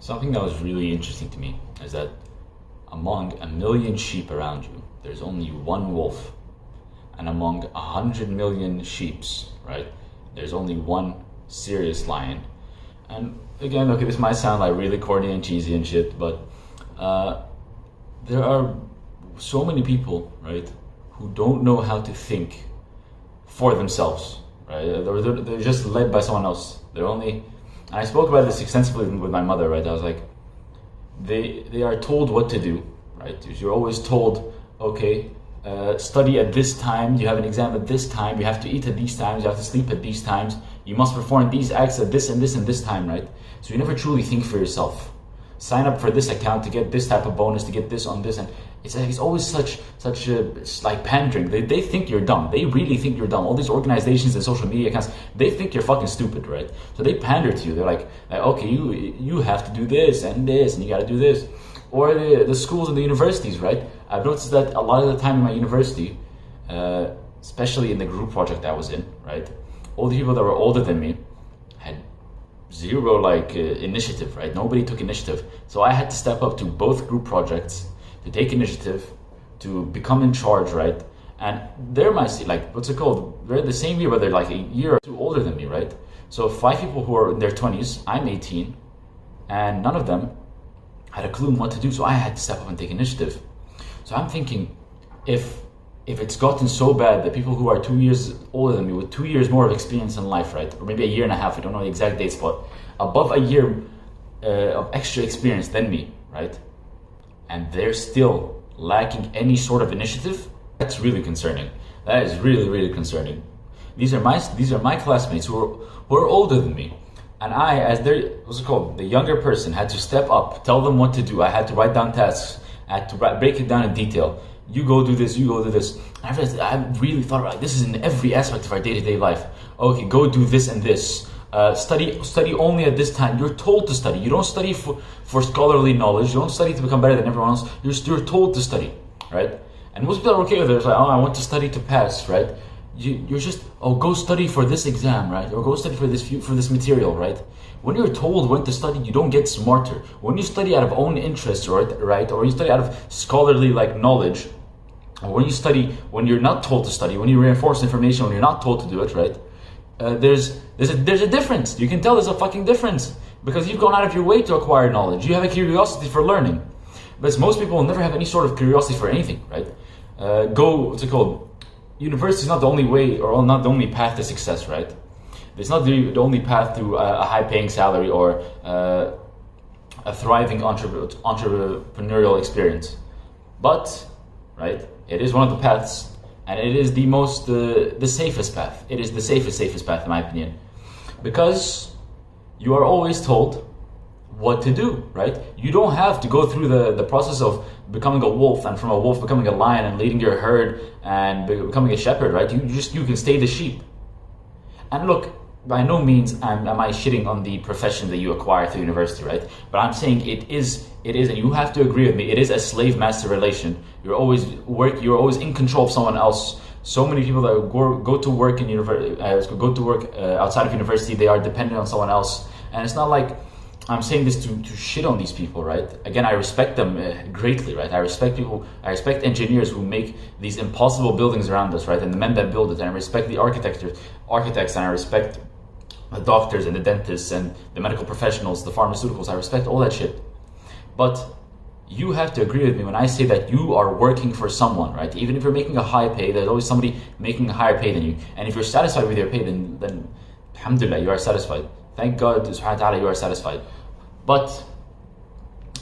Something that was really interesting to me is that among 1 million sheep around you, there's only one wolf. And among 100 million sheeps, right, there's only one serious lion. And again, okay, this might sound like really corny and cheesy and shit, but there are so many people, right, who don't know how to think for themselves, right? They're just led by someone else. They're only, and I spoke about this extensively with my mother, right? I was like, they are told what to do, right? You're always told, okay, study at this time, you have an exam at this time, you have to eat at these times, you have to sleep at these times, you must perform these acts at this and this and this time, right? So you never truly think for yourself. Sign up for this account to get this type of bonus, to get this on this, and it's always such like pandering. They think you're dumb. They really think you're dumb. All these organizations and social media accounts, they think you're fucking stupid, right? So they pander to you. They're like okay, you have to do this and this, and you got to do this. Or the schools and the universities, right? I've noticed that a lot of the time in my university, especially in the group project I was in, right? All the people that were older than me had zero initiative, right? Nobody took initiative. So I had to step up to both group projects, to take initiative, to become in charge, right? And they're my, what's it called? They're the same year, but they're like a year or two older than me, right? So 5 people who are in their 20s, I'm 18, and none of them had a clue on what to do. So I had to step up and take initiative. So I'm thinking, if it's gotten so bad that people who are 2 years older than me with 2 years more of experience in life, right? Or maybe a year and a half, I don't know the exact dates, but above a year of extra experience than me, right? And they're still lacking any sort of initiative, that's really concerning. That is really, really concerning. These are my classmates who are older than me. And I, as their, what's it called, the younger person, had to step up, tell them what to do. I had to write down tasks. I had to break it down in detail. You go do this, you go do this. And I really thought about this is in every aspect of our day-to-day life. Okay, go do this and this. Study only at this time. You're told to study. You don't study for scholarly knowledge. You don't study to become better than everyone else. You're told to study, right? And most people are okay with it. It's like, oh, I want to study to pass, right? You're just, oh, go study for this exam, right? Or go study for this material, right? When you're told when to study, you don't get smarter. When you study out of own interest, right? Or you study out of scholarly knowledge, or when you study when you're not told to study, when you reinforce information when you're not told to do it, right? There's a difference. You can tell there's a fucking difference because you've gone out of your way to acquire knowledge. You have a curiosity for learning, but most people will never have any sort of curiosity for anything, right? What's it called? University is not the only way or not the only path to success, right? It's not the only path to a high-paying salary or a thriving entrepreneurial experience. But, right, it is one of the paths, and it is the safest path. It is the safest path, in my opinion, because you are always told what to do, right? You don't have to go through the process of becoming a wolf, and from a wolf becoming a lion and leading your herd and becoming a shepherd, right? You can stay the sheep. And look, by no means am I shitting on the profession that you acquire through university, right? But I'm saying it is, and you have to agree with me, it is a slave-master relation. You're always in control of someone else. So many people that go to work outside of university, they are dependent on someone else. And it's not like I'm saying this to shit on these people, right? Again, I respect them greatly, right? I respect I respect engineers who make these impossible buildings around us, right? And the men that build it, and I respect the architects, and I respect the doctors and the dentists and the medical professionals, the pharmaceuticals. I respect all that shit. But you have to agree with me when I say that you are working for someone, right? Even if you're making a high pay, there's always somebody making a higher pay than you. And if you're satisfied with your pay, then alhamdulillah, you are satisfied. Thank God, subhanahu wa ta'ala, you are satisfied. But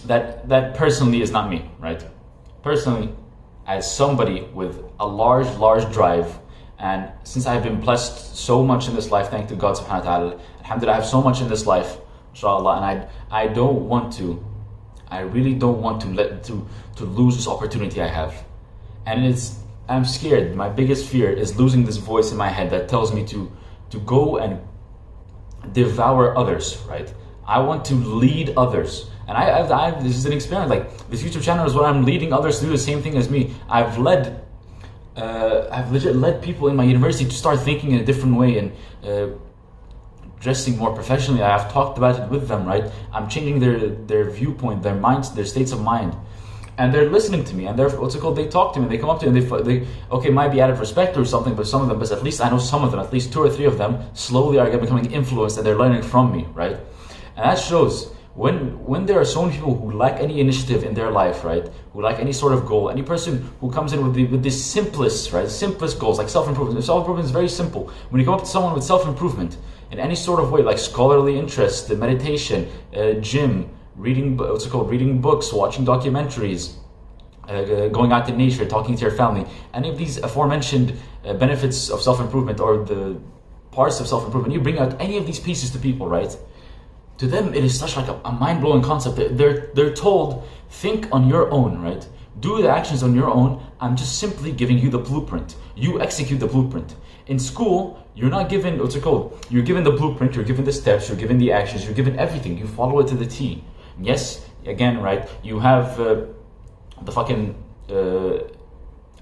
that personally is not me, right? Personally, as somebody with a large drive, and since I've been blessed so much in this life, thank to God subhanahu wa ta'ala, alhamdulillah, I have so much in this life, inshallah, and I really don't want to lose this opportunity I have. And I'm scared. My biggest fear is losing this voice in my head that tells me to go and devour others, right? I want to lead others. And this is an experiment. Like, this YouTube channel is what I'm leading others to do the same thing as me. I've legit led people in my university to start thinking in a different way and dressing more professionally. I have talked about it with them, right? I'm changing their viewpoint, their minds, their states of mind. And they're listening to me, and they're, they talk to me, they come up to me, and they okay, might be out of respect or something, but some of them, but at least I know some of them, at least 2 or 3 of them, slowly are becoming influenced, and they're learning from me, right? And that shows when there are so many people who lack any initiative in their life, right? Who lack any sort of goal, any person who comes in with the simplest, right? Simplest goals, like self-improvement. Self-improvement is very simple. When you come up to someone with self-improvement in any sort of way, like scholarly interest, meditation, gym, reading books, watching documentaries, going out in nature, talking to your family, any of these aforementioned benefits of self-improvement or the parts of self-improvement, you bring out any of these pieces to people, right? To them, it is such like a mind-blowing concept. They're told, think on your own, right? Do the actions on your own. I'm just simply giving you the blueprint. You execute the blueprint. In school, you're not given, you're given the blueprint, you're given the steps, you're given the actions, you're given everything. You follow it to the T. Yes, again, right? You have the fucking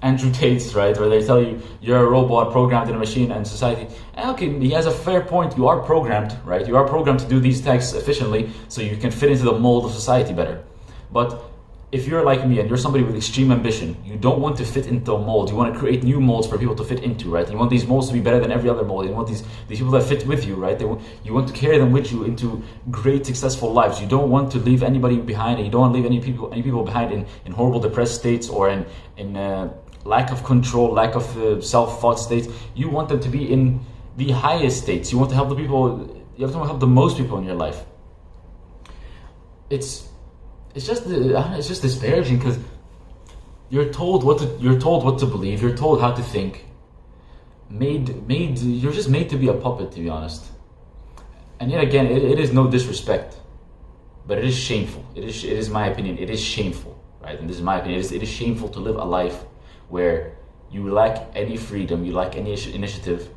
Andrew Tate's, right? Where they tell you you're a robot programmed in a machine and society. And okay, he has a fair point. You are programmed, right? You are programmed to do these tasks efficiently so you can fit into the mold of society better. But if you're like me and you're somebody with extreme ambition, you don't want to fit into a mold. You want to create new molds for people to fit into, right? You want these molds to be better than every other mold. You want these people that fit with you, right? You want to carry them with you into great, successful lives. You don't want to leave anybody behind, and you don't want to leave any people behind in horrible, depressed states or in lack of control, lack of self-thought states. You want them to be in the highest states. You want to help the people. You have to help the most people in your life. It's just disparaging because you're told what to believe. You're told how to think. You're just made to be a puppet, to be honest. And yet again, it is no disrespect, but it is shameful. It is my opinion. It is shameful, right? And this is my opinion. It is shameful to live a life where you lack any freedom, you lack any initiative,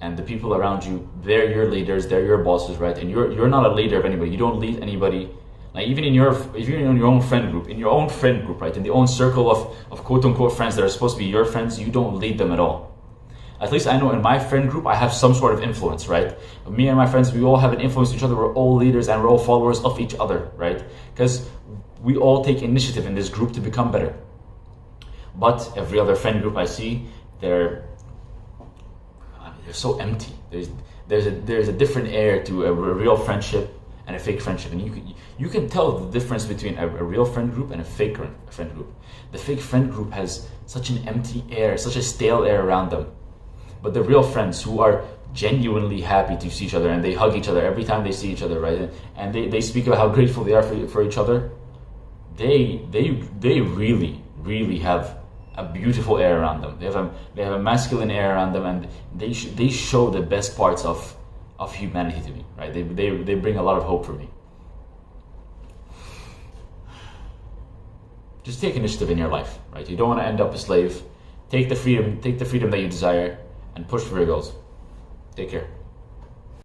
and the people around you, they're your leaders, they're your bosses, right? And you're not a leader of anybody. You don't lead anybody. Like even if you're in your own friend group, right? In the own circle of quote unquote friends that are supposed to be your friends, you don't lead them at all. At least I know in my friend group, I have some sort of influence, right? Me and my friends, we all have an influence on each other. We're all leaders and we're all followers of each other, right? Because we all take initiative in this group to become better. But every other friend group I see, they're so empty. There's a different air to a real friendship and a fake friendship, and you can tell the difference between a real friend group and a fake friend group. The fake friend group has such an empty air, such a stale air around them. But the real friends who are genuinely happy to see each other and they hug each other every time they see each other, right? And they speak about how grateful they are for each other. They really have a beautiful air around them. They have a masculine air around them, and they show the best parts of humanity to me, right? They bring a lot of hope for me. Just take initiative in your life, right? You don't want to end up a slave. Take the freedom that you desire, and push for your goals. Take care.